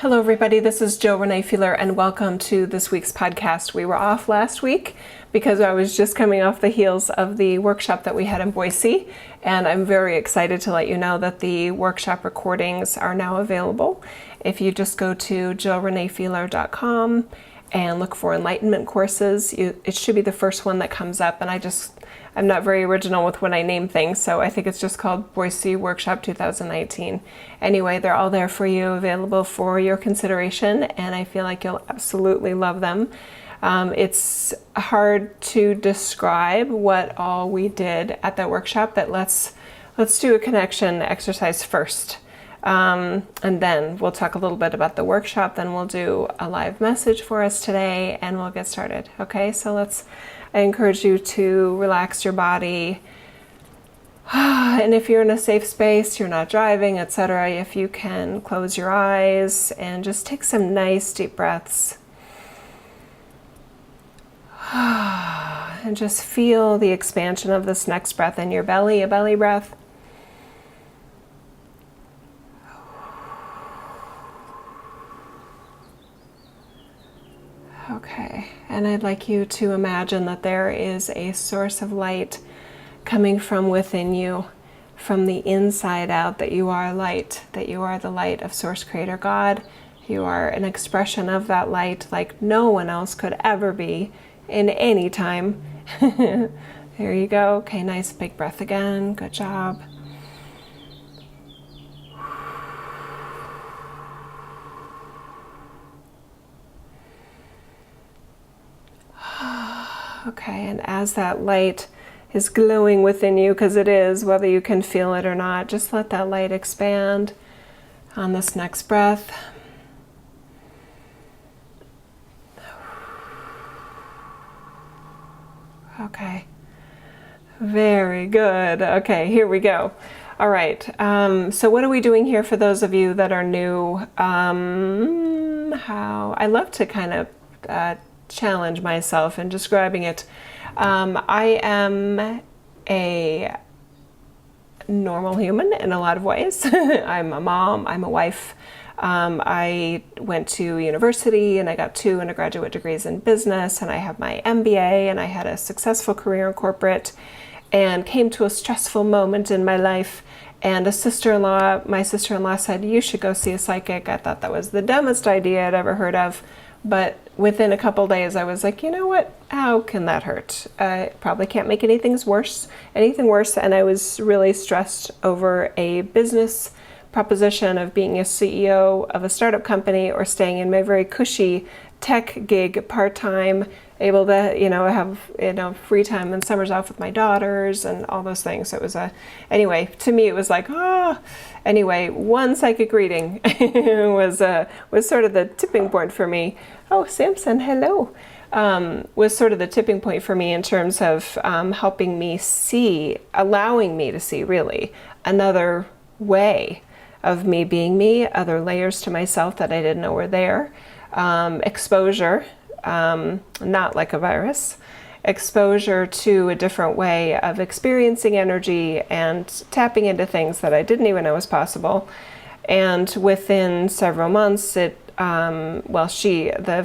Hello everybody, this is Jill Renee Feeler and welcome to this week's podcast. We were off last week because I was just coming off the heels of the workshop that we had in Boise, and I'm very excited to let you know that the workshop recordings are now available. If you just go to jillreneefeeler.com and look for enlightenment courses, it should be the first one that comes up, and I'm not very original with when I name things, so I think it's just called Boise Workshop 2019. Anyway, they're all there for you, available for your consideration, and I feel like you'll absolutely love them. It's hard to describe what all we did at that workshop, but let's do a connection exercise first. And then we'll talk a little bit about the workshop, then we'll do a live message for us today, and we'll get started. Okay, so I encourage you to relax your body. And if you're in a safe space, you're not driving, etc., if you can close your eyes and just take some nice deep breaths. And just feel the expansion of this next breath in your belly, a belly breath. Okay, and I'd like you to imagine that there is a source of light coming from within you, from the inside out, that you are light, that you are the light of Source Creator God. You are an expression of that light like no one else could ever be in any time. There you go. Okay, nice big breath again. Good job. Okay, and as that light is glowing within you, because it is, whether you can feel it or not, just let that light expand on this next breath. Okay, very good. Okay, here we go. All right, so what are we doing here for those of you that are new? I love to kind of challenge myself in describing it. I am a normal human in a lot of ways. I'm a mom, I'm a wife. I went to university and I got 2 undergraduate degrees in business, and I have my MBA, and I had a successful career in corporate and came to a stressful moment in my life, and my sister-in-law said, "You should go see a psychic." I thought that was the dumbest idea I'd ever heard of. But within a couple days, I was like, you know what? How can that hurt? I probably can't make anything worse. And I was really stressed over a business proposition of being a CEO of a startup company or staying in my very cushy tech gig part-time, able to, have, free time and summers off with my daughters and all those things. So it was anyway, to me, it was like, Anyway, one psychic reading was sort of the tipping point for me. Oh, Samson, hello. Was sort of the tipping point for me in terms of helping me see, allowing me to see really another way of me being me, other layers to myself that I didn't know were there. Exposure, not like a virus. Exposure to a different way of experiencing energy and tapping into things that I didn't even know was possible. And within several months, the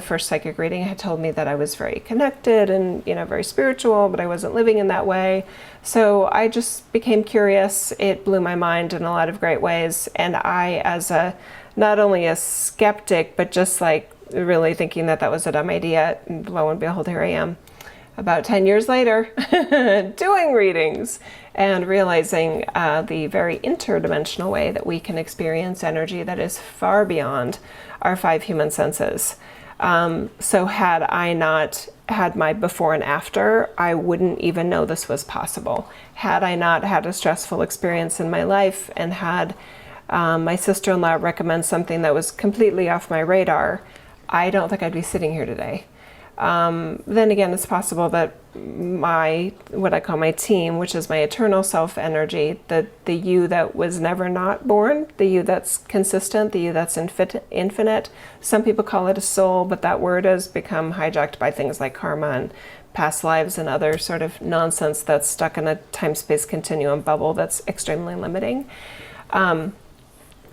first psychic reading had told me that I was very connected and, very spiritual, but I wasn't living in that way. So I just became curious. It blew my mind in a lot of great ways. And I, as not only a skeptic, but just like really thinking that was a dumb idea, and lo and behold, here I am. About 10 years later, doing readings and realizing the very interdimensional way that we can experience energy that is far beyond our 5 human senses. So had I not had my before and after, I wouldn't even know this was possible. Had I not had a stressful experience in my life and had my sister-in-law recommend something that was completely off my radar, I don't think I'd be sitting here today. Then again, it's possible that what I call my team, which is my eternal self energy, the you that was never not born, the you that's consistent, the you that's infinite. Some people call it a soul, but that word has become hijacked by things like karma and past lives and other sort of nonsense that's stuck in a time-space continuum bubble that's extremely limiting.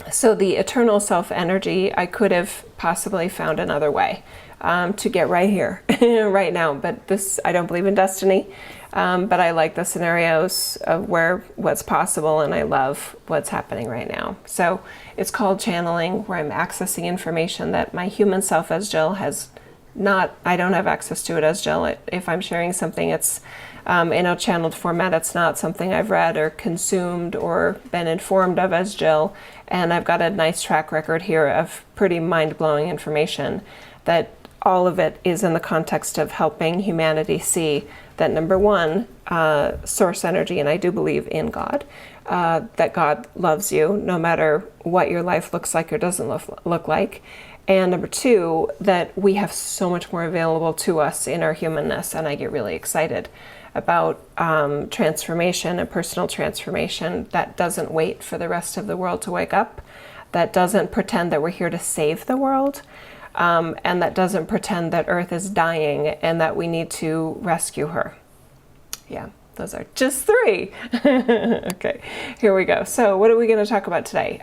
So the eternal self energy, I could have possibly found another way to get right here, right now. But this, I don't believe in destiny, but I like the scenarios of where what's possible, and I love what's happening right now. So it's called channeling, where I'm accessing information that my human self as Jill has not, I don't have access to it as Jill. If I'm sharing something, it's in a channeled format. It's not something I've read or consumed or been informed of as Jill. And I've got a nice track record here of pretty mind-blowing information that all of it is in the context of helping humanity see that, number one, source energy, and I do believe in God, that God loves you no matter what your life looks like or doesn't look like. And number two, that we have so much more available to us in our humanness, and I get really excited about transformation and personal transformation that doesn't wait for the rest of the world to wake up, that doesn't pretend that we're here to save the world, and that doesn't pretend that Earth is dying and that we need to rescue her. Yeah, those are just three. Okay, here we go. So what are we going to talk about today?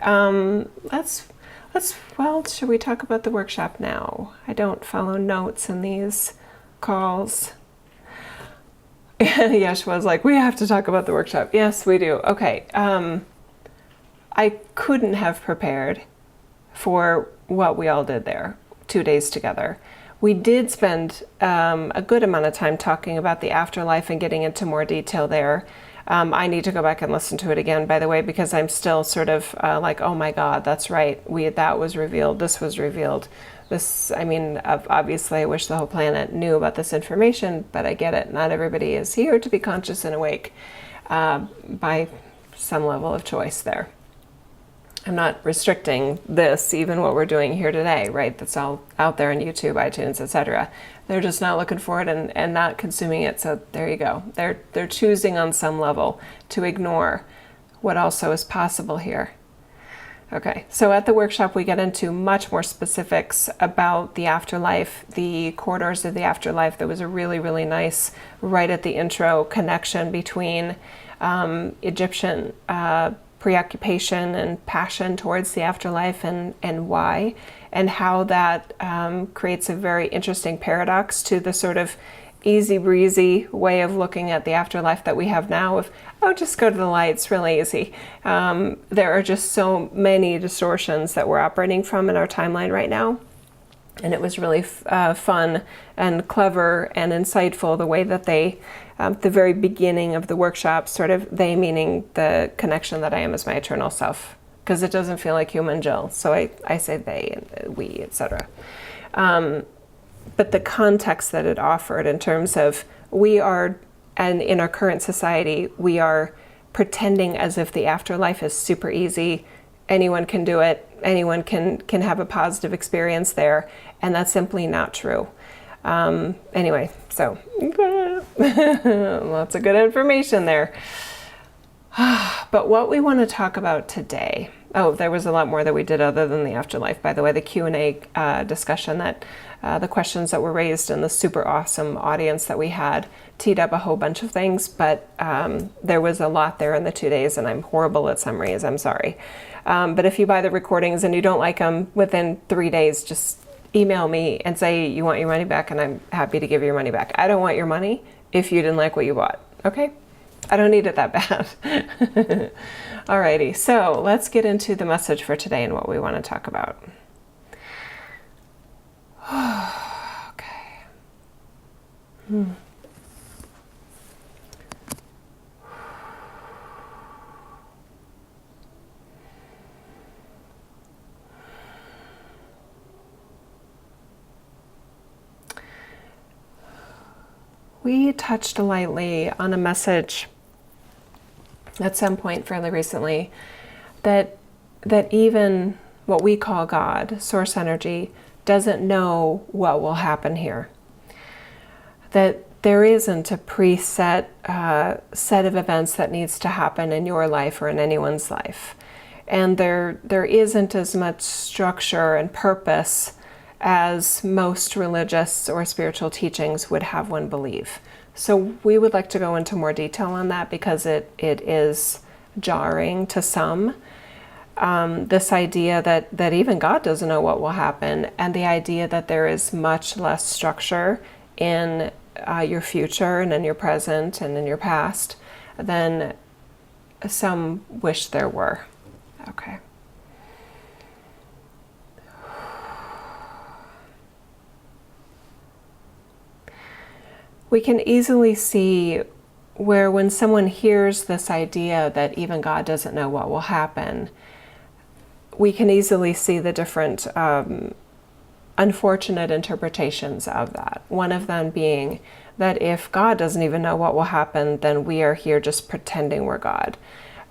Well, should we talk about the workshop now? I don't follow notes in these calls. And Yesh was like, we have to talk about the workshop. Yes, we do. Okay. I couldn't have prepared for what we all did there, 2 days together. We did spend a good amount of time talking about the afterlife and getting into more detail there. I need to go back and listen to it again, by the way, because I'm still sort of like, oh my God, that's right. That was revealed. This was revealed. This, I mean, obviously I wish the whole planet knew about this information, but I get it. Not everybody is here to be conscious and awake by some level of choice there. I'm not restricting this, even what we're doing here today, right? That's all out there on YouTube, iTunes, etc. They're just not looking for it and not consuming it. So there you go. They're choosing on some level to ignore what also is possible here. Okay, so at the workshop, we get into much more specifics about the afterlife, the corridors of the afterlife. There was a really, really nice, right at the intro, connection between Egyptian preoccupation and passion towards the afterlife and why, and how that creates a very interesting paradox to the sort of easy breezy way of looking at the afterlife that we have now of, oh, just go to the light, it's really easy. There are just so many distortions that we're operating from in our timeline right now. And it was really fun and clever and insightful the way that they, the very beginning of the workshop, sort of they meaning the connection that I am as my eternal self, because it doesn't feel like human Jill. So I say they and we, etc. But the context that it offered in terms of we are, and in our current society, we are pretending as if the afterlife is super easy. Anyone can do it. Anyone can have a positive experience there. And that's simply not true. Anyway, so lots of good information there. But what we want to talk about today, oh, there was a lot more that we did other than the afterlife. By the way, the Q&A discussion, that the questions that were raised and the super awesome audience that we had teed up a whole bunch of things, but there was a lot there in the 2 days, and I'm horrible at summaries, I'm sorry. But if you buy the recordings and you don't like them within 3 days, just email me and say you want your money back, and I'm happy to give you your money back. I don't want your money if you didn't like what you bought, okay? I don't need it that bad. Alrighty, so let's get into the message for today and what we want to talk about. Okay. We touched lightly on a message at some point fairly recently that even what we call God, source energy, doesn't know what will happen here. That there isn't a preset set of events that needs to happen in your life or in anyone's life. And there isn't as much structure and purpose as most religious or spiritual teachings would have one believe. So we would like to go into more detail on that because it is jarring to some. this idea that even God doesn't know what will happen, and the idea that there is much less structure in your future and in your present and in your past than some wish there were. Okay. We can easily see where when someone hears this idea that even God doesn't know what will happen, we can easily see the different unfortunate interpretations of that. One of them being that if God doesn't even know what will happen, then we are here just pretending we're God.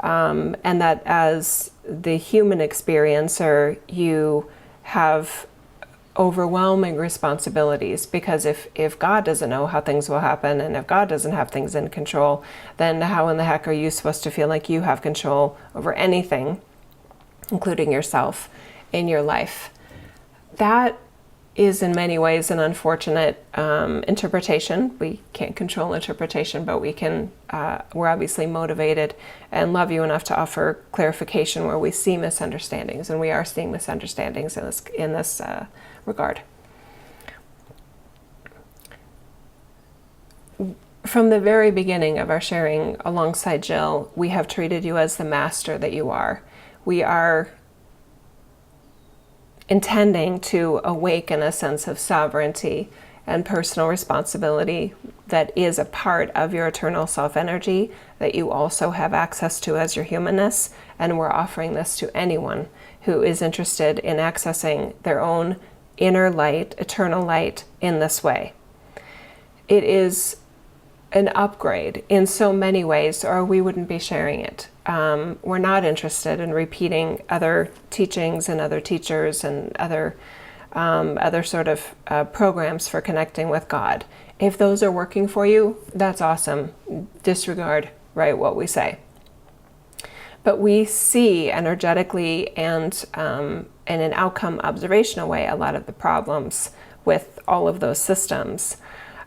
And that as the human experiencer, you have overwhelming responsibilities, because if God doesn't know how things will happen, and if God doesn't have things in control, then how in the heck are you supposed to feel like you have control over anything, including yourself, in your life? That is in many ways an unfortunate interpretation. We can't control interpretation, but we're obviously motivated and love you enough to offer clarification where we see misunderstandings, and we are seeing misunderstandings in this regard. From the very beginning of our sharing alongside Jill, we have treated you as the master that you are. We are intending to awaken a sense of sovereignty and personal responsibility that is a part of your eternal self-energy that you also have access to as your humanness, and we're offering this to anyone who is interested in accessing their own inner light, eternal light, in this way. It is an upgrade in so many ways, or we wouldn't be sharing it. We're not interested in repeating other teachings and other teachers and other sort of programs for connecting with God. If those are working for you, that's awesome. Disregard, right, what we say. But we see energetically and in an outcome observational way a lot of the problems with all of those systems.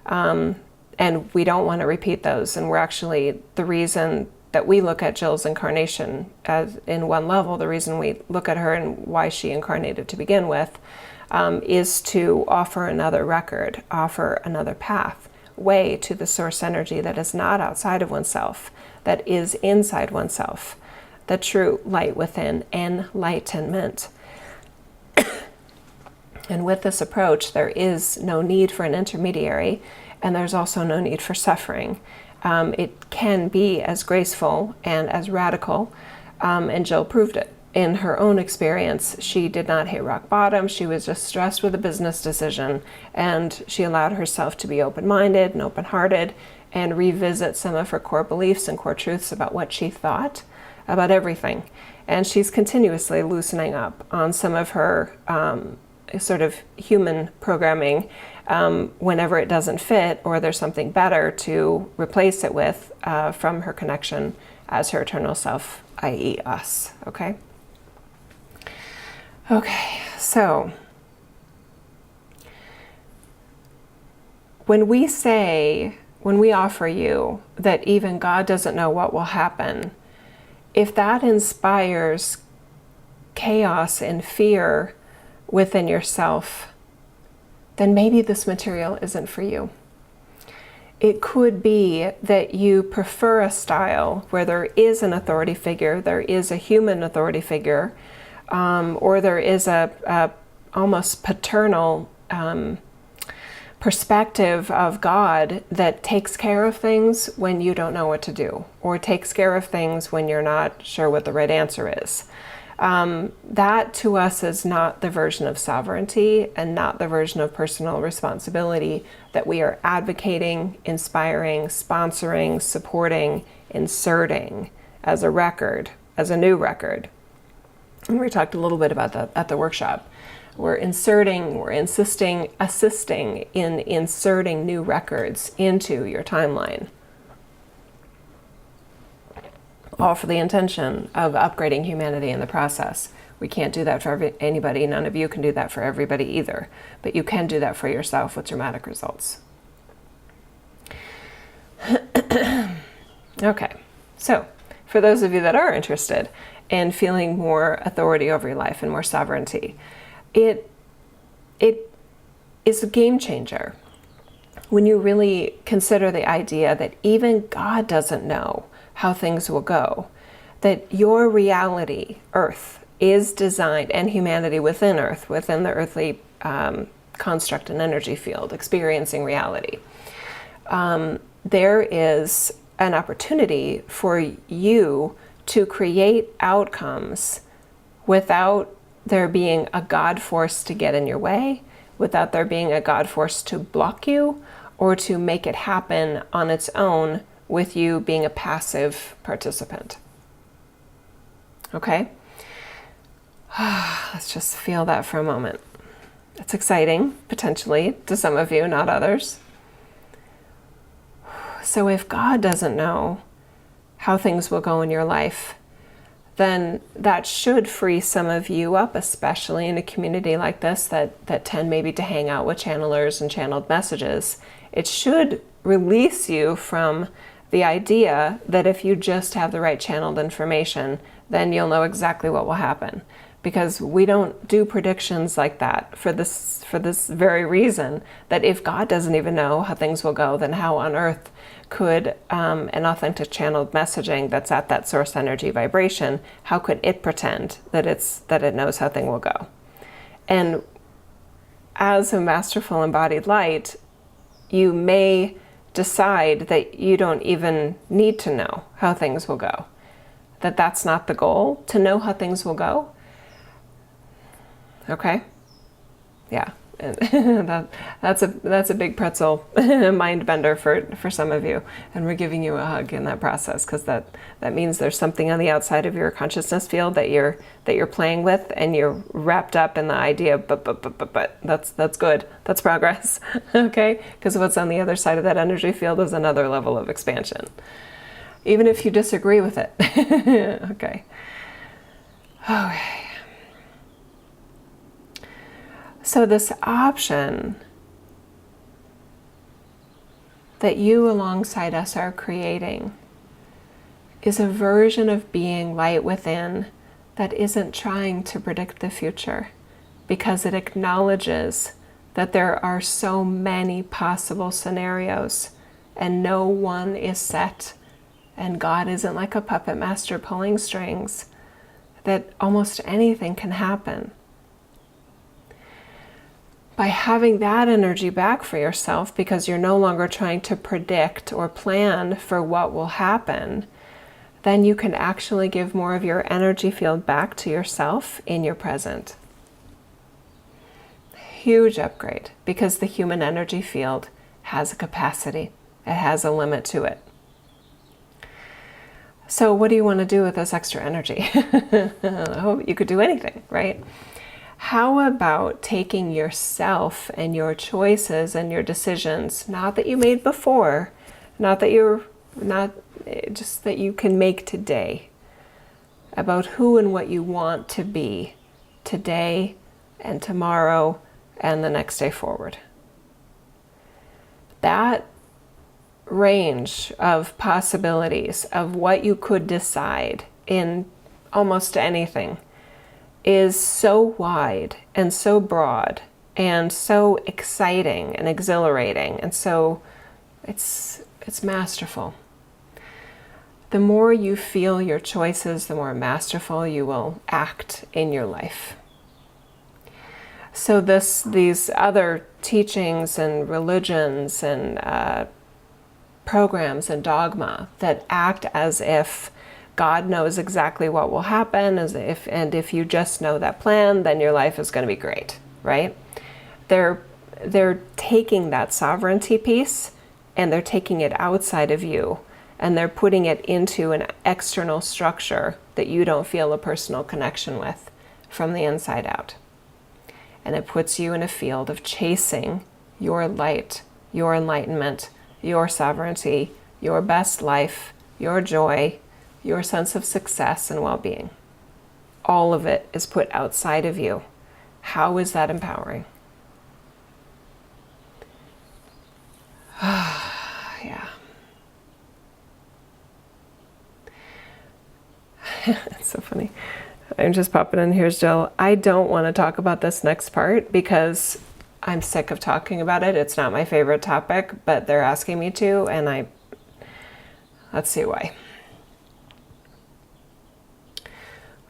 And we don't want to repeat those. And we're actually, the reason that we look at Jill's incarnation as in one level, the reason we look at her and why she incarnated to begin with, is to offer another record, offer another path, way to the source energy that is not outside of oneself, that is inside oneself, the true light within, enlightenment. And with this approach, there is no need for an intermediary, and there's also no need for suffering. It can be as graceful and as radical, and Jill proved it. In her own experience, she did not hit rock bottom. She was just stressed with a business decision, and she allowed herself to be open-minded and open-hearted and revisit some of her core beliefs and core truths about what she thought about everything. And she's continuously loosening up on some of her sort of human programming whenever it doesn't fit, or there's something better to replace it with from her connection as her eternal self, i.e. us. Okay? Okay, so when we offer you that even God doesn't know what will happen, if that inspires chaos and fear within yourself, then maybe this material isn't for you. It could be that you prefer a style where there is an authority figure, there is a human authority figure, or there is a almost paternal perspective of God that takes care of things when you don't know what to do, or takes care of things when you're not sure what the right answer is. That to us is not the version of sovereignty and not the version of personal responsibility that we are advocating, inspiring, sponsoring, supporting, inserting as a record, as a new record. And we talked a little bit about that at the workshop. We're assisting in inserting new records into your timeline, all for the intention of upgrading humanity in the process. We can't do that for anybody. None of you can do that for everybody either. But you can do that for yourself with dramatic results. Okay, so for those of you that are interested and feeling more authority over your life and more sovereignty. It is a game changer when you really consider the idea that even God doesn't know how things will go, that your reality, Earth, is designed, and humanity within Earth, within the earthly construct and energy field, experiencing reality. There is an opportunity for you to create outcomes without there being a God force to get in your way, without there being a God force to block you, or to make it happen on its own with you being a passive participant. Okay? Let's just feel that for a moment. It's exciting, potentially, to some of you, not others. So if God doesn't know how things will go in your life, then that should free some of you up, especially in a community like this that tend maybe to hang out with channelers and channeled messages. It should release you from the idea that if you just have the right channeled information, then you'll know exactly what will happen. Because we don't do predictions like that for this very reason, that if God doesn't even know how things will go, then how on earth could an authentic channeled messaging that's at that source energy vibration, how could it pretend that it knows how things will go? And as a masterful embodied light, you may decide that you don't even need to know how things will go. That that's not the goal, to know how things will go. Okay? Yeah. That's a big pretzel mind bender for some of you, and we're giving you a hug in that process, because that means there's something on the outside of your consciousness field that you're playing with, and you're wrapped up in the idea. But that's good. That's progress. Okay, because what's on the other side of that energy field is another level of expansion, even if you disagree with it. Okay. Okay. So this option that you alongside us are creating is a version of being light within that isn't trying to predict the future, because it acknowledges that there are so many possible scenarios and no one is set, and God isn't like a puppet master pulling strings, that almost anything can happen. By having that energy back for yourself, because you're no longer trying to predict or plan for what will happen, then you can actually give more of your energy field back to yourself in your present. Huge upgrade, because the human energy field has a capacity. It has a limit to it. So what do you want to do with this extra energy? Oh, you could do anything, right? How about taking yourself and your choices and your decisions, not that you made before, just that you can make today, about who and what you want to be today and tomorrow and the next day forward. That range of possibilities of what you could decide in almost anything is so wide and so broad and so exciting and exhilarating, and so it's masterful. The more you feel your choices, the more masterful you will act in your life. So these other teachings and religions and programs and dogma that act as if God knows exactly what will happen, and if you just know that plan, then your life is going to be great, right? They're taking that sovereignty piece and they're taking it outside of you, and they're putting it into an external structure that you don't feel a personal connection with from the inside out. And it puts you in a field of chasing your light, your enlightenment, your sovereignty, your best life, your joy, your sense of success and well-being. All of it is put outside of you. How is that empowering? Yeah. It's so funny. I'm just popping in. Here's Jill. I don't want to talk about this next part because I'm sick of talking about it. It's not my favorite topic, but they're asking me to, and let's see why.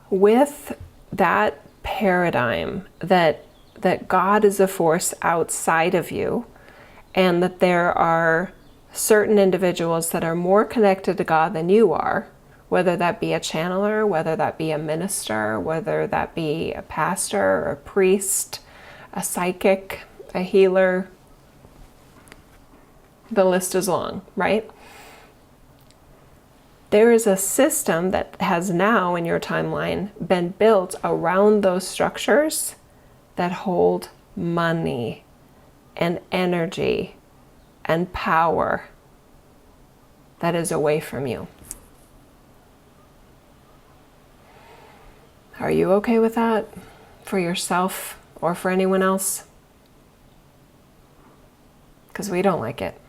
With that paradigm that God is a force outside of you, and that there are certain individuals that are more connected to God than you are, whether that be a channeler, whether that be a minister, whether that be a pastor or a priest, a psychic, a healer, the list is long, right? There is a system that has now in your timeline been built around those structures that hold money and energy and power that is away from you. Are you okay with that for yourself or for anyone else? Because we don't like it.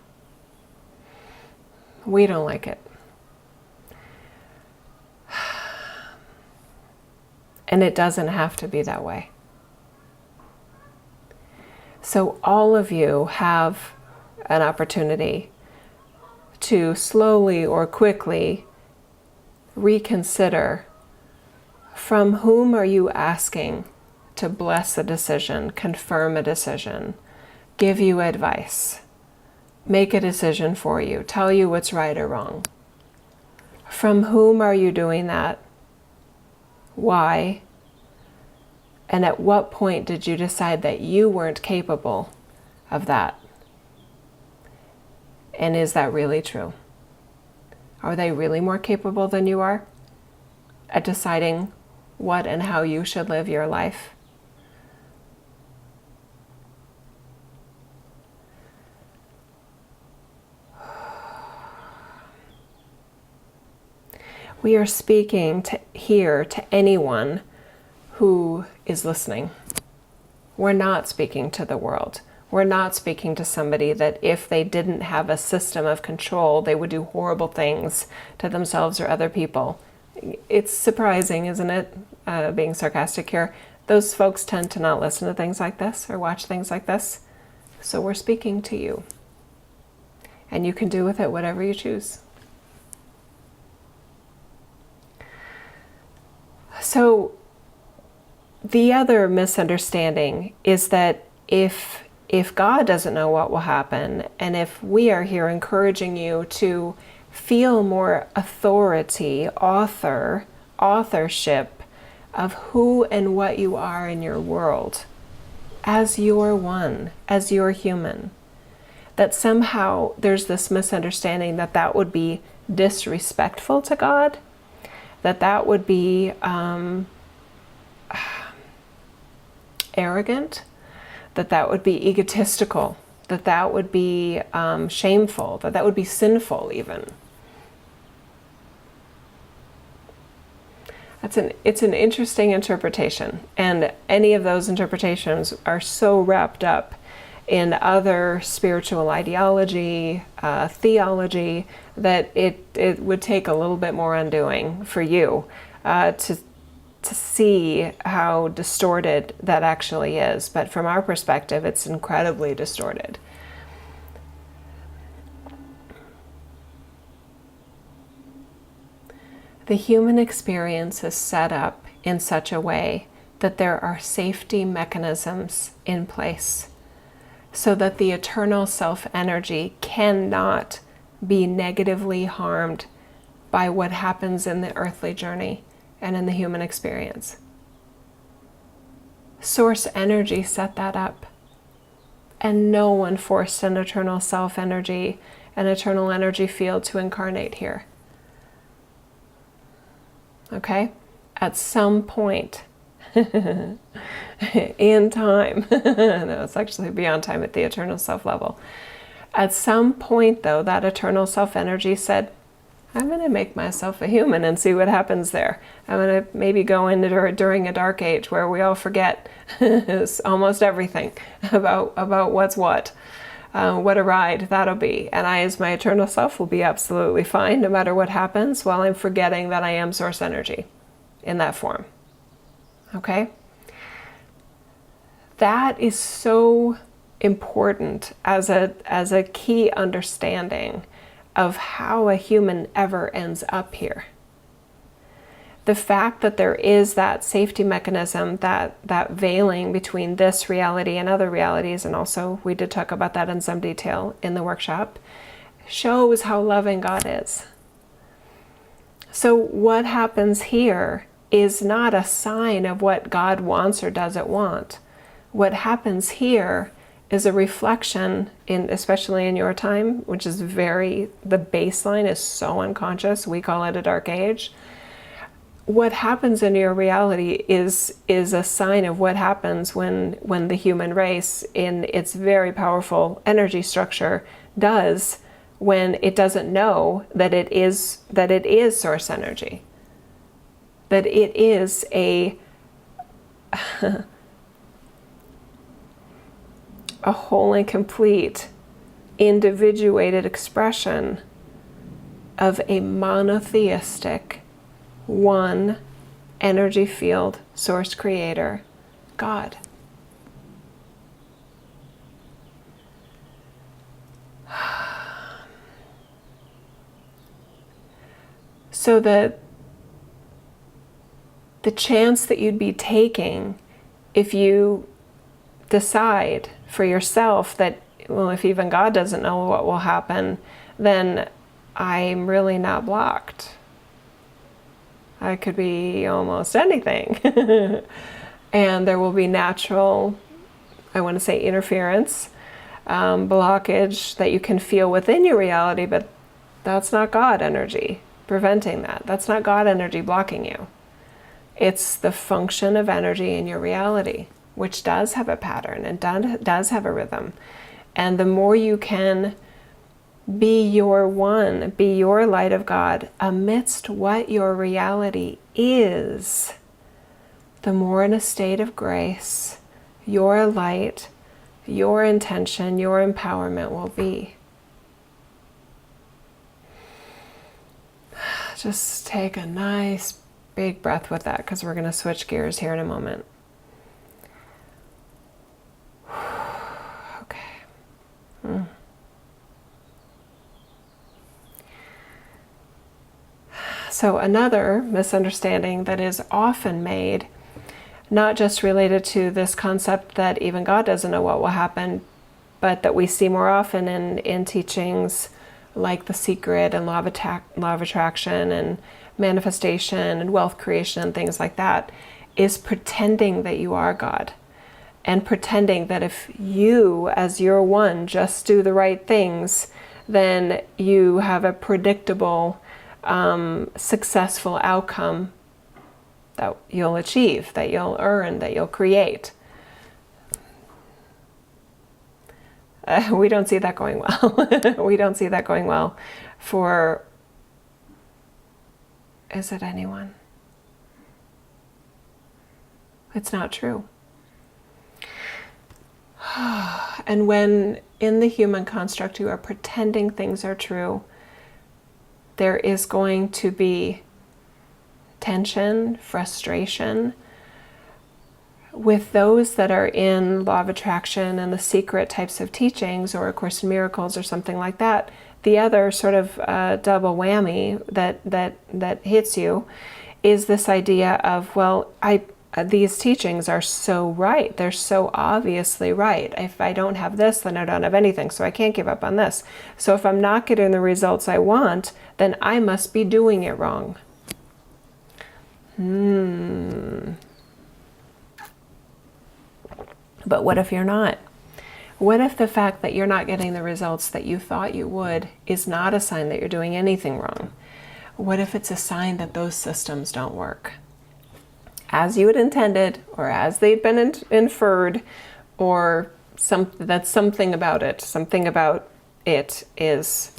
We don't like it. And it doesn't have to be that way. So all of you have an opportunity to slowly or quickly reconsider, from whom are you asking to bless a decision, confirm a decision, give you advice, make a decision for you, tell you what's right or wrong? From whom are you doing that? Why? And at what point did you decide that you weren't capable of that? And is that really true? Are they really more capable than you are at deciding what and how you should live your life? We are speaking here to anyone who is listening. We're not speaking to the world. We're not speaking to somebody that if they didn't have a system of control, they would do horrible things to themselves or other people. It's surprising, isn't it, being sarcastic here? Those folks tend to not listen to things like this or watch things like this. So we're speaking to you. And you can do with it whatever you choose. So the other misunderstanding is that if God doesn't know what will happen, and if we are here encouraging you to feel more authority, authorship of who and what you are in your world, as you're one, as you're human, that somehow there's this misunderstanding that that would be disrespectful to God, that would be arrogant, that would be egotistical, that would be shameful, that would be sinful even. It's an interesting interpretation, and any of those interpretations are so wrapped up in other spiritual ideology, theology, that it would take a little bit more undoing for you to see how distorted that actually is. But from our perspective, it's incredibly distorted. The human experience is set up in such a way that there are safety mechanisms in place so that the eternal self-energy cannot be negatively harmed by what happens in the earthly journey and in the human experience. Source energy set that up. And no one forced an eternal self-energy, an eternal energy field to incarnate here. Okay? At some point in time, no, it's actually beyond time at the eternal self level. At some point, though, that eternal self-energy said, I'm going to make myself a human and see what happens there. I'm going to maybe go into during a dark age where we all forget almost everything about what's what. What a ride that'll be. And I, as my eternal self, will be absolutely fine no matter what happens, while I'm forgetting that I am source energy in that form. Okay? That is so important as a key understanding of how a human ever ends up here. The fact that there is that safety mechanism, that veiling between this reality and other realities, and also we did talk about that in some detail in the workshop, shows how loving God is. So what happens here is not a sign of what God wants or doesn't want. What happens here is a reflection, especially in your time, which is the baseline is so unconscious, we call it a dark age. What happens in your reality is a sign of what happens when the human race, in its very powerful energy structure, does when it doesn't know that it is source energy, that it is a whole and complete individuated expression of a monotheistic one energy field source creator, God. So the chance that you'd be taking if you decide for yourself that, well, if even God doesn't know what will happen, then I'm really not blocked. I could be almost anything. And there will be natural, I want to say, interference, blockage that you can feel within your reality, but that's not God energy preventing that. That's not God energy blocking you. It's the function of energy in your reality, which does have a pattern and does have a rhythm. And the more you can be your one, be your light of God amidst what your reality is, the more in a state of grace your light, your intention, your empowerment will be. Just take a nice big breath with that, because we're going to switch gears here in a moment. Okay. So another misunderstanding that is often made, not just related to this concept that even God doesn't know what will happen, but that we see more often in teachings like The Secret and Law of Attraction and manifestation and wealth creation and things like that, is pretending that you are God. And pretending that if you, as your one, just do the right things, then you have a predictable successful outcome that you'll achieve, that you'll earn, that you'll create. We don't see that going well. We don't see that going well for, is it anyone? It's not true. And when in the human construct you are pretending things are true, there is going to be tension, frustration with those that are in Law of Attraction and The Secret types of teachings, or A Course in Miracles or something like that. The other sort of double whammy that hits you is this idea of, well, these teachings are so right. They're so obviously right. If I don't have this, then I don't have anything. So I can't give up on this. So if I'm not getting the results I want, then I must be doing it wrong. But what if you're not? What if the fact that you're not getting the results that you thought you would is not a sign that you're doing anything wrong? What if it's a sign that those systems don't work as you had intended, or as they'd been inferred, or that something about it is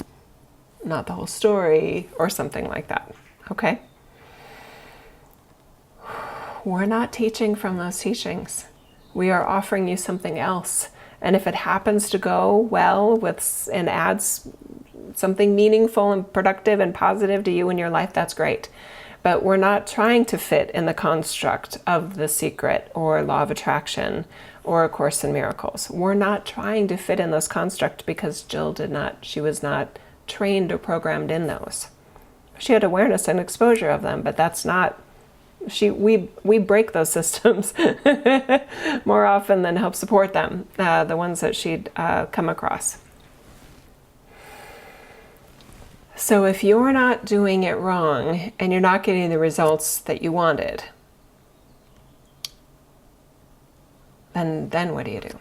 not the whole story, or something like that? Okay? We're not teaching from those teachings. We are offering you something else. And if it happens to go well and adds something meaningful and productive and positive to you in your life, that's great. But we're not trying to fit in the construct of The Secret or Law of Attraction or A Course in Miracles. We're not trying to fit in those constructs because Jill she was not trained or programmed in those. She had awareness and exposure of them, but that's not, we break those systems more often than help support them, the ones that she'd come across. So if you're not doing it wrong and you're not getting the results that you wanted, then what do you do?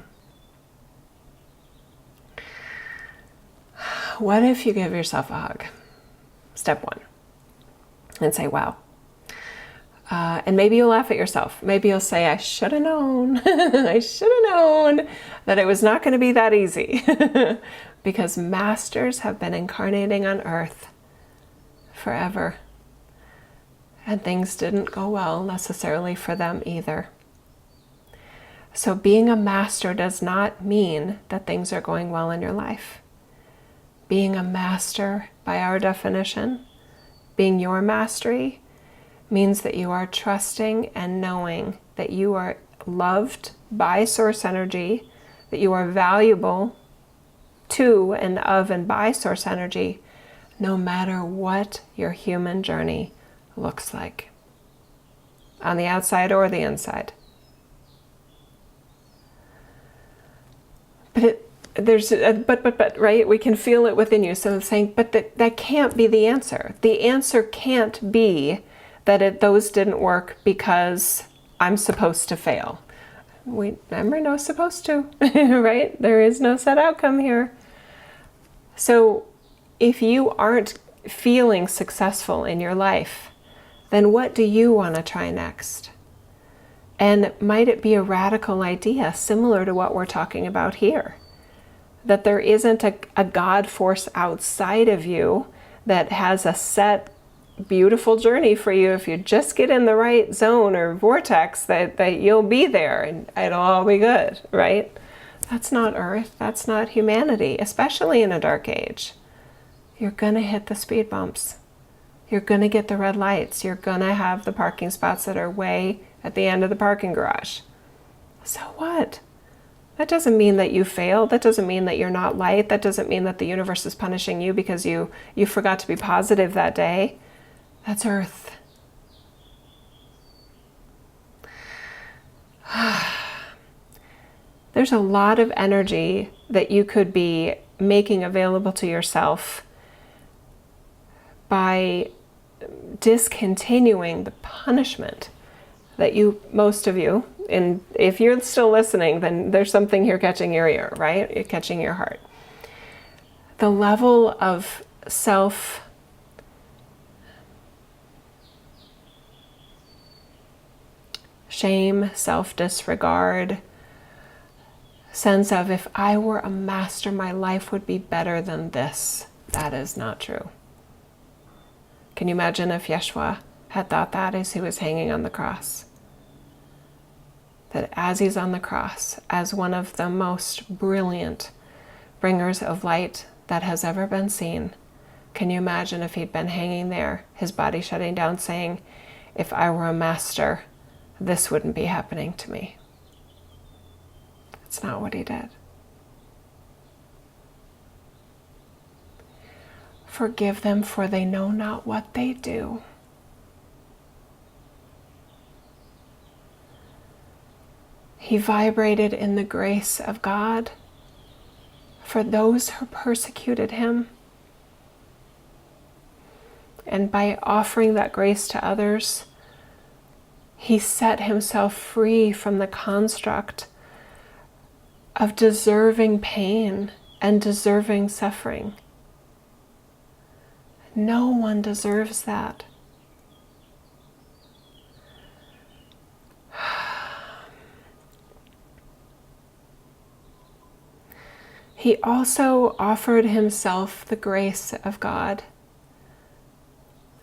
What if you give yourself a hug? Step one. And say, wow. And maybe you'll laugh at yourself. Maybe you'll say, I should have known. I should have known that it was not going to be that easy. Because masters have been incarnating on earth forever. And things didn't go well necessarily for them either. So being a master does not mean that things are going well in your life. Being a master, by our definition, being your mastery, means that you are trusting and knowing that you are loved by source energy, that you are valuable to and of and by source energy, no matter what your human journey looks like, on the outside or the inside. But right? We can feel it within you. So saying, but that can't be the answer. The answer can't be that those didn't work because I'm supposed to fail. Remember, no supposed to, right? There is no set outcome here. So if you aren't feeling successful in your life, then what do you want to try next? And might it be a radical idea similar to what we're talking about here? That there isn't a God force outside of you that has a set beautiful journey for you. If you just get in the right zone or vortex, that you'll be there and it'll all be good, right? That's not Earth. That's not humanity, especially in a dark age. You're going to hit the speed bumps. You're going to get the red lights. You're going to have the parking spots that are way at the end of the parking garage. So what? That doesn't mean that you failed. That doesn't mean that you're not light. That doesn't mean that the universe is punishing you because you forgot to be positive that day. That's Earth. There's a lot of energy that you could be making available to yourself by discontinuing the punishment that most of you, and if you're still listening, then there's something here catching your ear, right? You're catching your heart. The level of shame, self-disregard, sense of, if I were a master, my life would be better than this. That is not true. Can you imagine if Yeshua had thought that as he was hanging on the cross? That as he's on the cross, as one of the most brilliant bringers of light that has ever been seen, can you imagine if he'd been hanging there, his body shutting down, saying, if I were a master, this wouldn't be happening to me? That's not what he did. Forgive them, for they know not what they do. He vibrated in the grace of God for those who persecuted him. And by offering that grace to others, he set himself free from the construct of deserving pain and deserving suffering. No one deserves that. He also offered himself the grace of God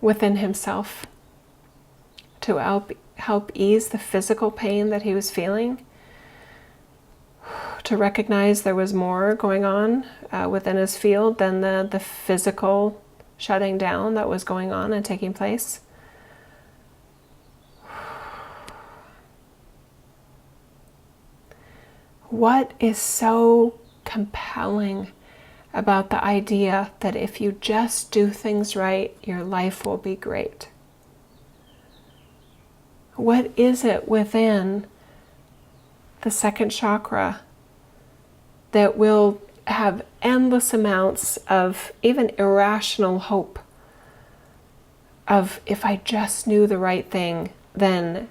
within himself to help ease the physical pain that he was feeling, to recognize there was more going on within his field than the physical shutting down that was going on and taking place. What is so compelling about the idea that if you just do things right, your life will be great? What is it within the second chakra that will have endless amounts of even irrational hope of, if I just knew the right thing, then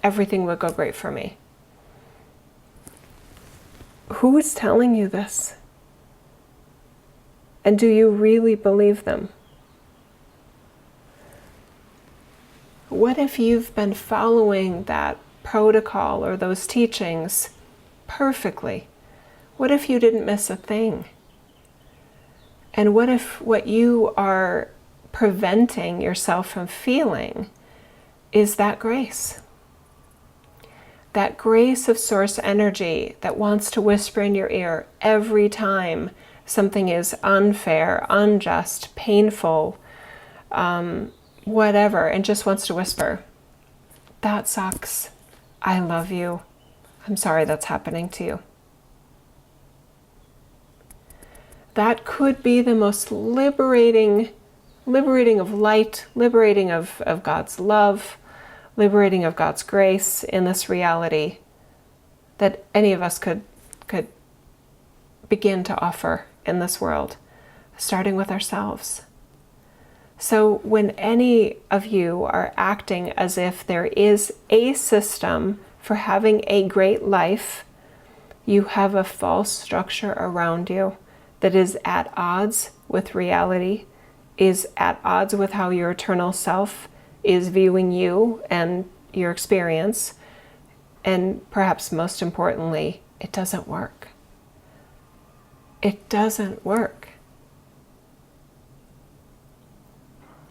everything would go great for me? Who is telling you this? And do you really believe them? What if you've been following that protocol or those teachings perfectly? What if you didn't miss a thing? And what if what you are preventing yourself from feeling is that grace? That grace of source energy that wants to whisper in your ear every time something is unfair, unjust, painful, whatever, and just wants to whisper, that sucks. I love you. I'm sorry that's happening to you. That could be the most liberating of light, liberating of God's love, liberating of God's grace in this reality that any of us could begin to offer in this world, starting with ourselves. So when any of you are acting as if there is a system for having a great life, you have a false structure around you that is at odds with reality, is at odds with how your eternal self is viewing you and your experience, and perhaps most importantly, it doesn't work. It doesn't work.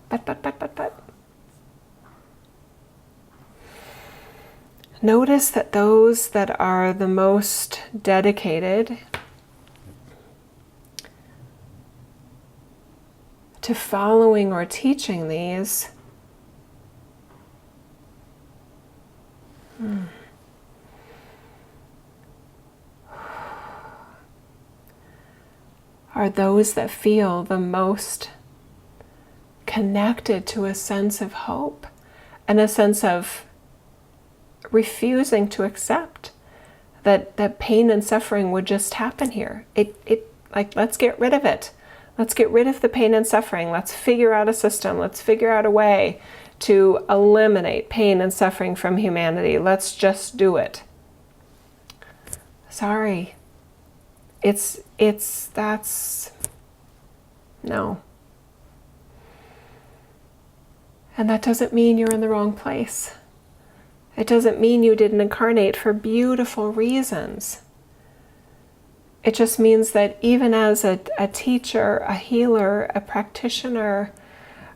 But. Notice that those that are the most dedicated to following or teaching these are those that feel the most connected to a sense of hope and a sense of refusing to accept that pain and suffering would just happen here. Like, let's get rid of it. Let's get rid of the pain and suffering. Let's figure out a system. Let's figure out a way to eliminate pain and suffering from humanity. Let's just do it. Sorry. No. And that doesn't mean you're in the wrong place. It doesn't mean you didn't incarnate for beautiful reasons. It just means that even as a teacher, a healer, a practitioner,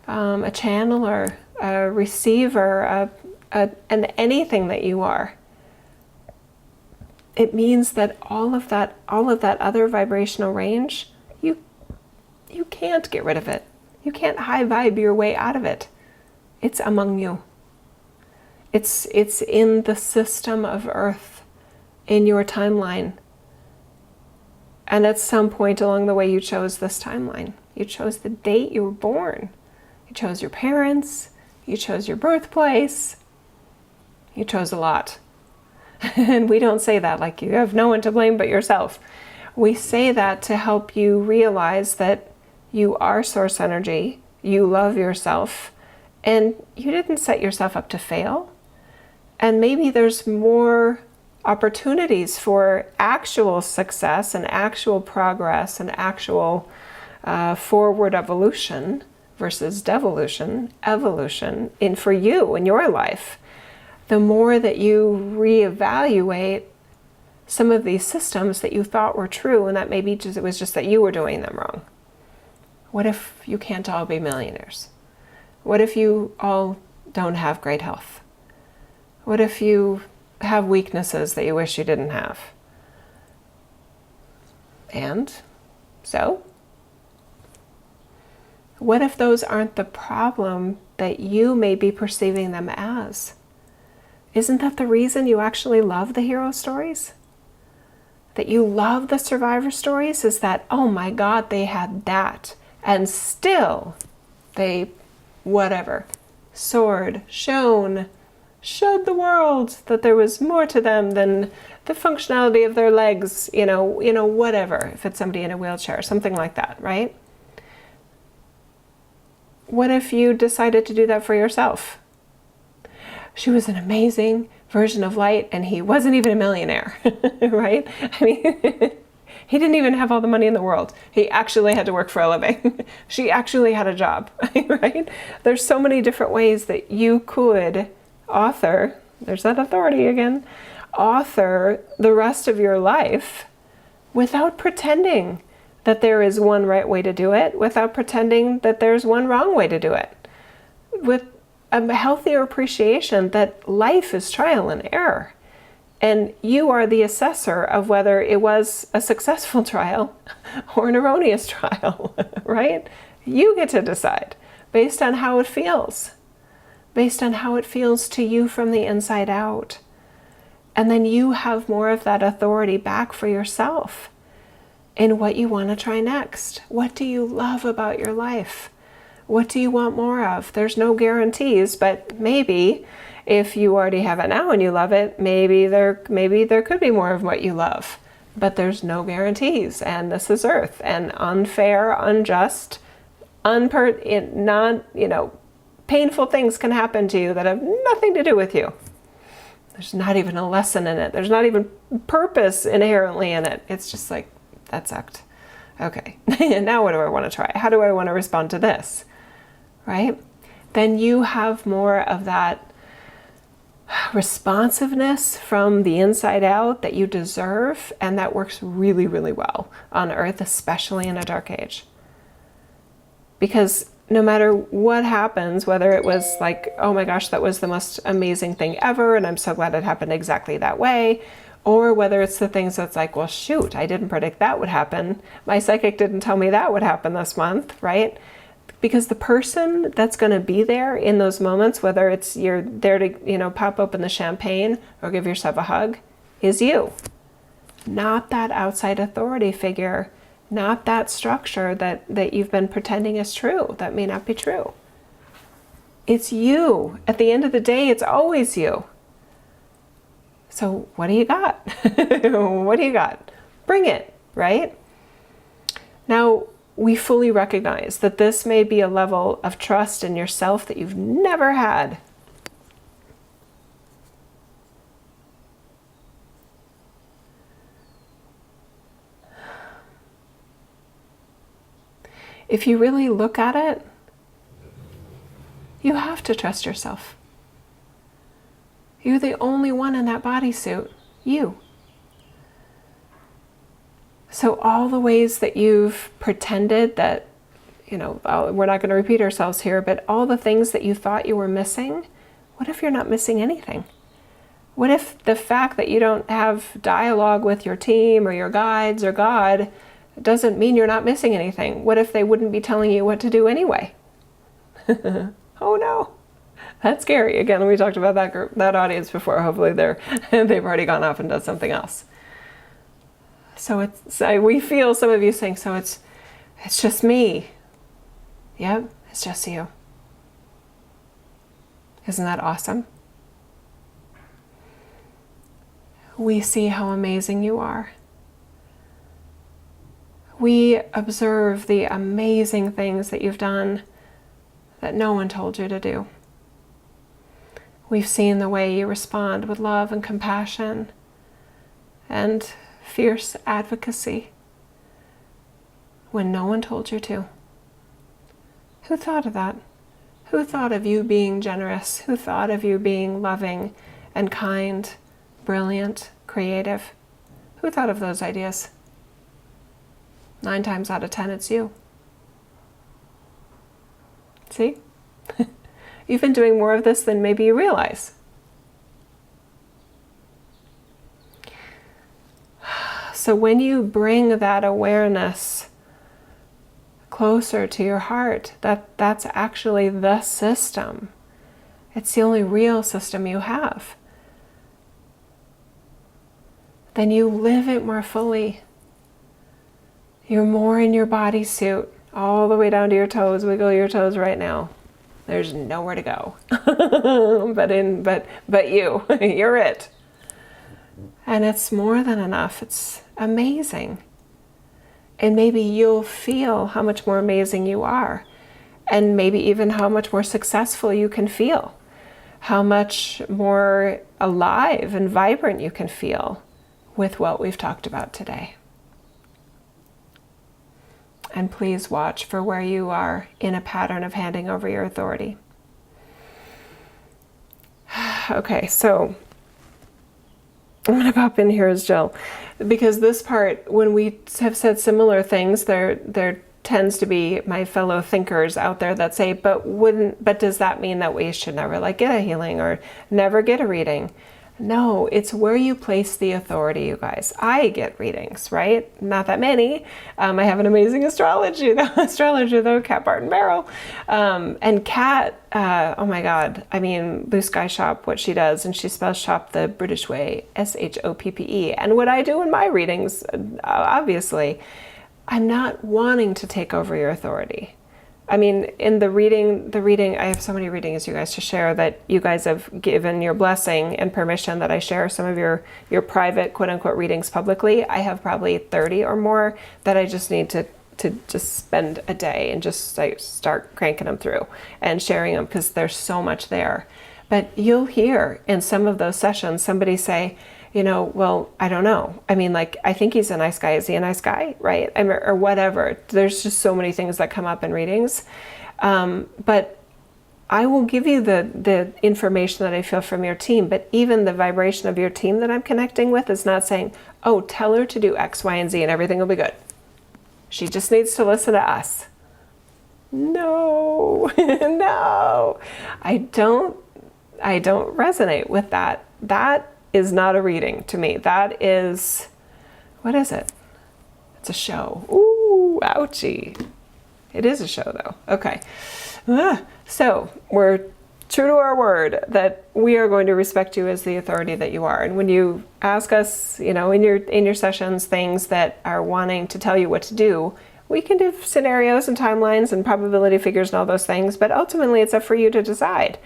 a channeler, a receiver, and anything that you are, it means that all of that other vibrational range, you can't get rid of it. You can't high vibe your way out of it. It's among you. It's in the system of Earth, in your timeline. And at some point along the way, you chose this timeline. You chose the date you were born. You chose your parents. You chose your birthplace. You chose a lot. And we don't say that like you have no one to blame but yourself. We say that to help you realize that you are source energy. You love yourself. And you didn't set yourself up to fail. And maybe there's more opportunities for actual success and actual progress and actual forward evolution versus devolution, evolution for you in your life. The more that you reevaluate some of these systems that you thought were true, and that maybe it was just that you were doing them wrong. What if you can't all be millionaires? What if you all don't have great health? What if you have weaknesses that you wish you didn't have? And so, what if those aren't the problem that you may be perceiving them as? Isn't that the reason you actually love the hero stories? That you love the survivor stories is that, oh my God, they had that. And still, they, whatever, soared, showed the world that there was more to them than the functionality of their legs, whatever, if it's somebody in a wheelchair, something like that, right? What if you decided to do that for yourself? She was an amazing version of light and he wasn't even a millionaire, right? I mean, he didn't even have all the money in the world. He actually had to work for a living. She actually had a job, right? There's so many different ways that you could author, there's that authority again, author the rest of your life without pretending that there is one right way to do it, without pretending that there's one wrong way to do it. With a healthier appreciation that life is trial and error. And you are the assessor of whether it was a successful trial or an erroneous trial, right? You get to decide based on how it feels, based on how it feels to you from the inside out. And then you have more of that authority back for yourself in what you want to try next. What do you love about your life? What do you want more of? There's no guarantees, but maybe if you already have it now and you love it, maybe there could be more of what you love. But there's no guarantees, and this is Earth, and unfair, unjust, painful things can happen to you that have nothing to do with you. There's not even a lesson in it. There's not even purpose inherently in it. It's just like, that sucked. Okay, now what do I want to try? How do I want to respond to this? Right? Then you have more of that responsiveness from the inside out that you deserve, and that works really, really well on Earth, especially in a dark age. Because no matter what happens, whether it was like, oh my gosh, that was the most amazing thing ever, and I'm so glad it happened exactly that way, or whether it's the things that's like, well, shoot, I didn't predict that would happen. My psychic didn't tell me that would happen this month, right? Because the person that's going to be there in those moments, whether it's you're there to, pop open the champagne or give yourself a hug, is you. Not that outside authority figure, not that structure that you've been pretending is true, that may not be true. It's you. At the end of the day, it's always you. So what do you got? What do you got? Bring it, right? Now, we fully recognize that this may be a level of trust in yourself that you've never had. If you really look at it, you have to trust yourself. You're the only one in that bodysuit. You. So all the ways that you've pretended that, we're not going to repeat ourselves here, but all the things that you thought you were missing, what if you're not missing anything? What if the fact that you don't have dialogue with your team or your guides or God doesn't mean you're not missing anything? What if they wouldn't be telling you what to do anyway? Oh no. That's scary. Again, we talked about that audience before. Hopefully they've already gone off and done something else. So we feel some of you saying, so it's just me. Yep, it's just you. Isn't that awesome? We see how amazing you are. We observe the amazing things that you've done that no one told you to do. We've seen the way you respond with love and compassion and fierce advocacy when no one told you to. Who thought of that? Who thought of you being generous? Who thought of you being loving and kind, brilliant, creative? Who thought of those ideas? 9 times out of 10, it's you. See? You've been doing more of this than maybe you realize. So when you bring that awareness closer to your heart, that's actually the system. It's the only real system you have. Then you live it more fully. You're more in your bodysuit, all the way down to your toes. Wiggle your toes right now. There's nowhere to go. but you're it. And it's more than enough. It's amazing. And maybe you'll feel how much more amazing you are. And maybe even how much more successful you can feel. How much more alive and vibrant you can feel with what we've talked about today. And please watch for where you are in a pattern of handing over your authority. Okay, so I'm going to pop in here as Jill, because this part, when we have said similar things, there tends to be my fellow thinkers out there that say, but does that mean that we should never get a healing or never get a reading? No, it's where you place the authority, you guys. I get readings, right? Not that many. I have an amazing astrologer though, Kat Barton Barrow. And Kat, oh my God, I mean, Blue Sky Shop, what she does, and she spells shop the British way, SHOPPE. And what I do in my readings, obviously, I'm not wanting to take over your authority. I mean, in the reading, I have so many readings, you guys, to share that you guys have given your blessing and permission that I share some of your private, quote unquote, readings publicly. I have probably 30 or more that I just need to just spend a day and just start cranking them through and sharing them, because there's so much there. But you'll hear in some of those sessions somebody say, well, I don't know. I mean, I think he's a nice guy. Is he a nice guy? Right? Or whatever. There's just so many things that come up in readings. But I will give you the information that I feel from your team. But even the vibration of your team that I'm connecting with is not saying, oh, tell her to do X, Y, and Z and everything will be good. She just needs to listen to us. No, no. I don't resonate with that. That is not a reading to me. That is, what is it? It's a show. Ooh, ouchie. It is a show though. Okay. So we're true to our word that we are going to respect you as the authority that you are. And when you ask us, in your sessions, things that are wanting to tell you what to do, we can do scenarios and timelines and probability figures and all those things, but ultimately it's up for you to decide.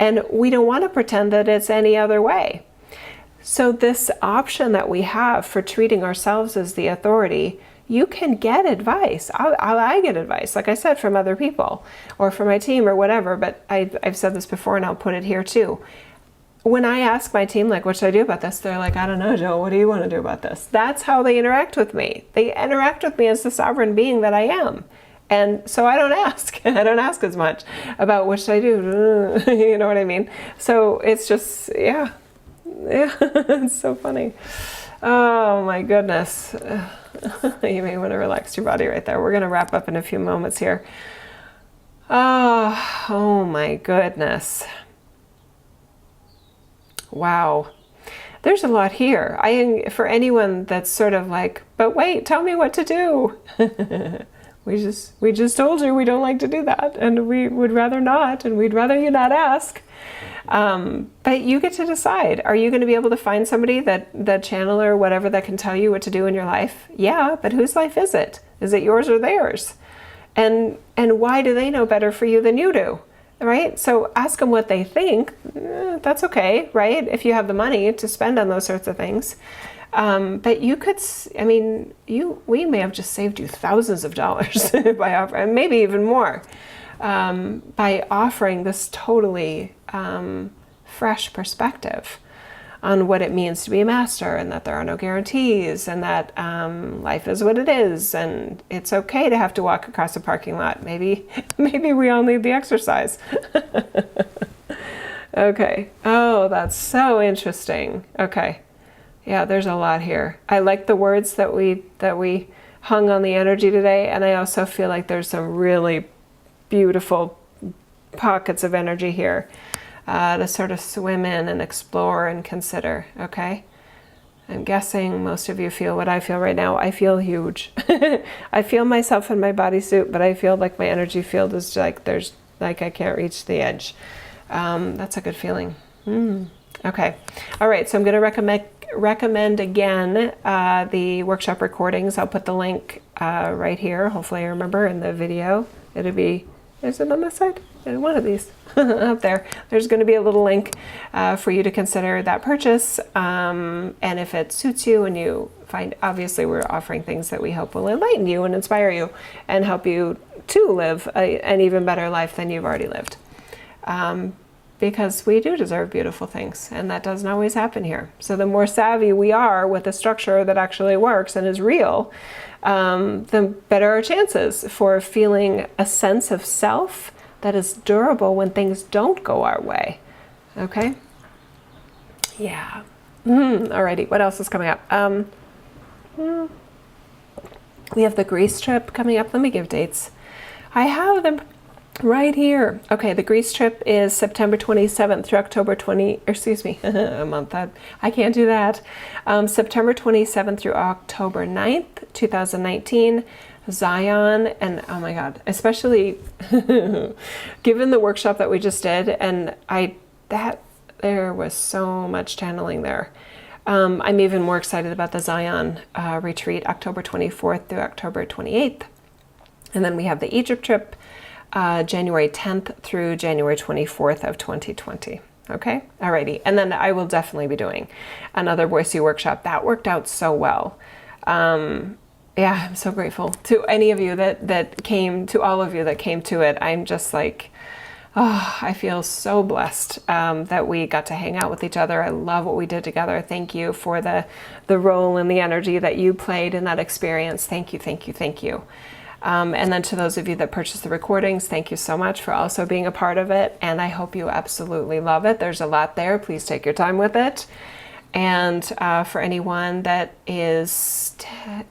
And we don't want to pretend that it's any other way. So this option that we have for treating ourselves as the authority, you can get advice. I get advice, like I said, from other people or from my team or whatever, but I've said this before and I'll put it here too. When I ask my team, what should I do about this? They're like, I don't know, Jill, what do you want to do about this? That's how they interact with me. They interact with me as the sovereign being that I am. And so I don't ask. I don't ask as much about what should I do. You know what I mean? So it's just, yeah, it's so funny. Oh my goodness. You may want to relax your body right there. We're going to wrap up in a few moments here. Oh my goodness. Wow. There's a lot here. For anyone that's sort of but wait, tell me what to do. We just told you we don't like to do that, and we would rather not, and we'd rather you not ask. But you get to decide. Are you going to be able to find somebody that channeler or whatever that can tell you what to do in your life? Yeah, but whose life is it? Is it yours or theirs? And why do they know better for you than you do? Right? So ask them what they think. That's okay, right? If you have the money to spend on those sorts of things. But you could, we may have just saved you thousands of dollars by offering, maybe even more, by offering this totally fresh perspective on what it means to be a master, and that there are no guarantees, and that life is what it is, and it's okay to have to walk across a parking lot. Maybe we all need the exercise. Okay. Oh, that's so interesting. Okay. Yeah, there's a lot here. I like the words that we hung on the energy today, and I also feel like there's some really beautiful pockets of energy here to sort of swim in and explore and consider. Okay, I'm guessing most of you feel what I feel right now. I feel huge. I feel myself in my bodysuit, but I feel like my energy field is like there's like I can't reach the edge. That's a good feeling. Okay. All right. So I'm going to recommend again the workshop recordings. I'll put the link right here. Hopefully I remember in the video. It'll be, is it on this side? One of these up there. There's going to be a little link for you to consider that purchase. And if it suits you and you find, obviously we're offering things that we hope will enlighten you and inspire you and help you to live an even better life than you've already lived. Because we do deserve beautiful things, and that doesn't always happen here. So the more savvy we are with a structure that actually works and is real, the better our chances for feeling a sense of self that is durable when things don't go our way. Okay? Yeah. Alrighty, what else is coming up? We have the Greece trip coming up. Let me give dates. I have them right here. Okay, the Greece trip is September 27th through October 20, excuse me, a month. I can't do that. September 27th through October 9th, 2019. Zion, and oh my God, especially given the workshop that we just did, and there was so much channeling there. I'm even more excited about the Zion retreat, October 24th through October 28th. And then we have the Egypt trip, January 10th through January 24th of 2020. Okay, alrighty. And then I will definitely be doing another Boise workshop. That worked out so well. Yeah, I'm so grateful to any of you that came, to all of you that came to it. I'm just like, oh, I feel so blessed that we got to hang out with each other. I love what we did together. Thank you for the role and the energy that you played in that experience. Thank you, thank you, thank you. And then to those of you that purchased the recordings, thank you so much for also being a part of it. And I hope you absolutely love it. There's a lot there. Please take your time with it. And for anyone that is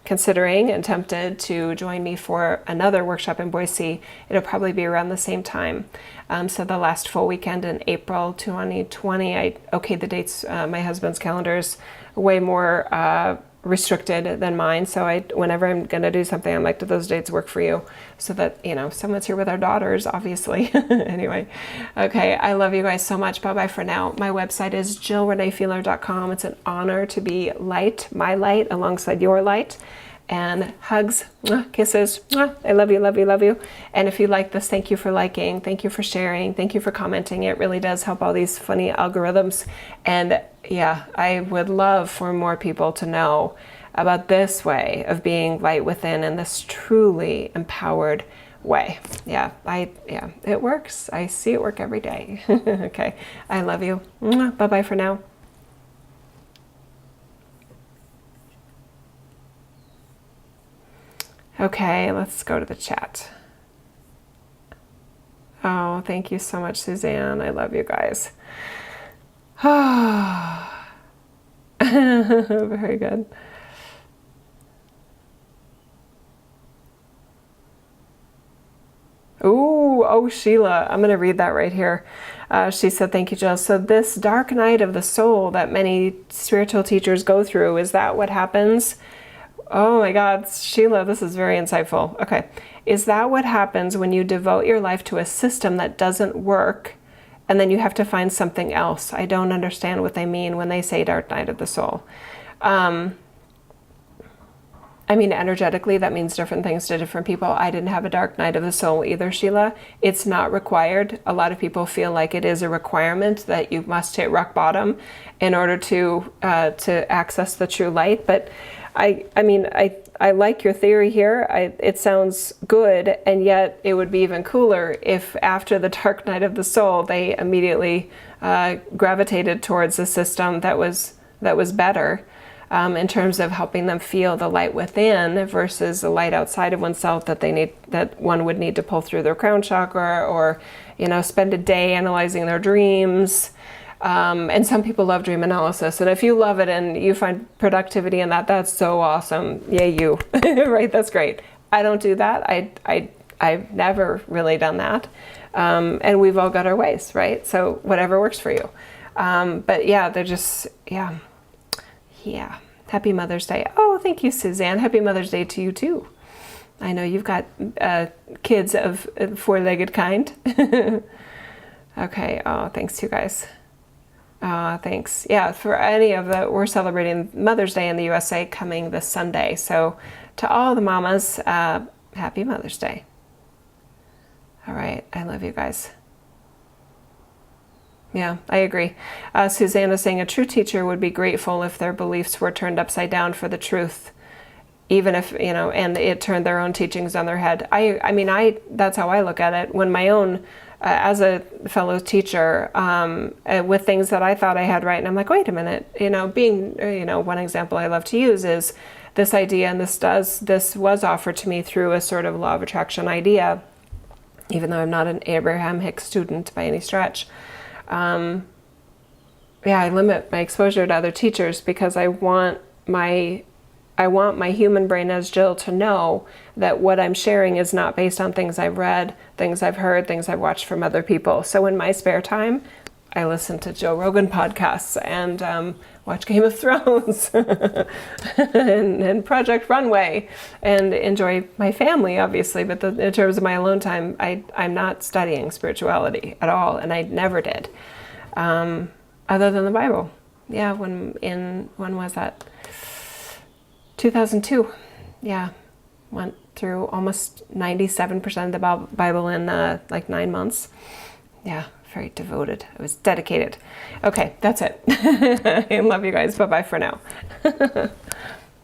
considering and tempted to join me for another workshop in Boise, it'll probably be around the same time. So the last full weekend in April 2020, I okayed the dates. My husband's calendar is way more restricted than mine. So whenever I'm going to do something, I'm like, do those dates work for you? So that, someone's here with our daughters, obviously. Anyway, okay. I love you guys so much. Bye-bye for now. My website is jillreneefeeler.com. It's an honor to be light, my light, alongside your light. And hugs, kisses. I love you, love you, love you. And if you like this, thank you for liking. Thank you for sharing. Thank you for commenting. It really does help all these funny algorithms. And yeah, I would love for more people to know about this way of being light within and this truly empowered way. Yeah, it works. I see it work every day. Okay, I love you. Bye-bye for now. Okay, let's go to the chat. Oh, thank you so much, Suzanne. I love you guys. Very good. Ooh, oh, Sheila, I'm going to read that right here. She said, thank you, Jill. So this dark night of the soul that many spiritual teachers go through, is that what happens? Oh my God, Sheila, this is very insightful. Okay. Is that what happens when you devote your life to a system that doesn't work and then you have to find something else? I don't understand what they mean when they say dark night of the soul. I mean, energetically, that means different things to different people. I didn't have a dark night of the soul either, Sheila. It's not required. A lot of people feel like it is a requirement that you must hit rock bottom in order to access the true light. But I mean, I like your theory here. It sounds good, and yet it would be even cooler if after the dark night of the soul, they immediately gravitated towards a system that was better in terms of helping them feel the light within versus the light outside of oneself that one would need to pull through their crown chakra or spend a day analyzing their dreams. And some people love dream analysis, and if you love it and you find productivity in that, that's so awesome. Yay, you. Right? That's great. I don't do that. I've never really done that. And we've all got our ways, right? So whatever works for you. But yeah, they're just, yeah. Yeah. Happy Mother's Day. Oh, thank you, Suzanne. Happy Mother's Day to you too. I know you've got kids of four-legged kind. Okay. Oh, thanks, you guys. Thanks. Yeah, for any of we're celebrating Mother's Day in the USA coming this Sunday. So to all the mamas, happy Mother's Day. All right. I love you guys. Yeah, I agree. Susanna saying a true teacher would be grateful if their beliefs were turned upside down for the truth, even if, and it turned their own teachings on their head. I mean, that's how I look at it. When my own, as a fellow teacher, with things that I thought I had right, and I'm like, wait a minute, one example I love to use is this idea, and this was offered to me through a sort of law of attraction idea, even though I'm not an Abraham Hicks student by any stretch. I limit my exposure to other teachers because I want my human brain as Jill to know that what I'm sharing is not based on things I've read, things I've heard, things I've watched from other people. So in my spare time, I listen to Joe Rogan podcasts and watch Game of Thrones and Project Runway and enjoy my family, obviously. But in terms of my alone time, I'm not studying spirituality at all, and I never did, other than the Bible. Yeah, when was that? 2002. Yeah, went through almost 97% of the Bible in like 9 months. Yeah. Very devoted. I was dedicated. Okay, that's it. I love you guys. Bye-bye for now.